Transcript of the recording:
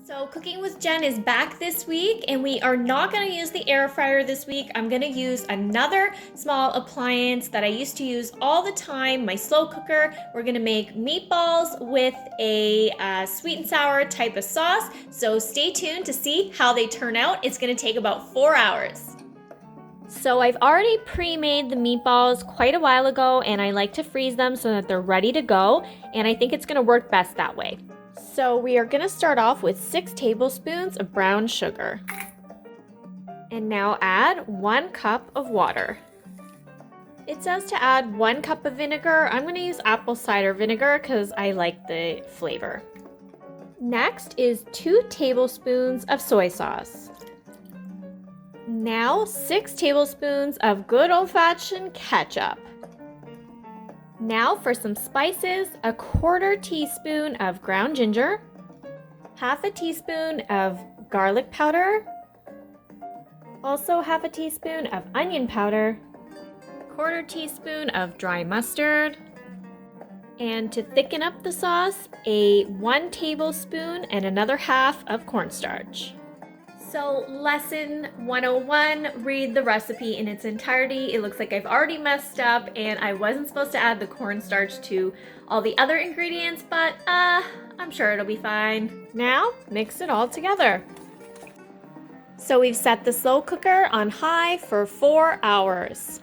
So Cooking with Jen is back this week, and we are not going to use the air fryer this week. I'm going to use another small appliance that I used to use all the time, my slow cooker. We're going to make meatballs with a sweet and sour type of sauce. So stay tuned to see how they turn out. It's going to take about 4 hours. So I've already pre-made the meatballs quite a while ago, and I like to freeze them so that they're ready to go, and I think it's going to work best that way. So we are going to start off with 6 tablespoons of brown sugar. And now add 1 cup of water. It says to add 1 cup of vinegar. I'm going to use apple cider vinegar because I like the flavor. Next is 2 tablespoons of soy sauce. Now 6 tablespoons of good old-fashioned ketchup. Now for some spices, a 1/4 teaspoon of ground ginger, 1/2 teaspoon of garlic powder, also 1/2 teaspoon of onion powder, 1/4 teaspoon of dry mustard, and to thicken up the sauce, a 1 tablespoon and another 1/2 of cornstarch. So lesson 101, read the recipe in its entirety. It looks like I've already messed up and I wasn't supposed to add the cornstarch to all the other ingredients, but I'm sure it'll be fine. Now, mix it all together. So we've set the slow cooker on high for 4 hours.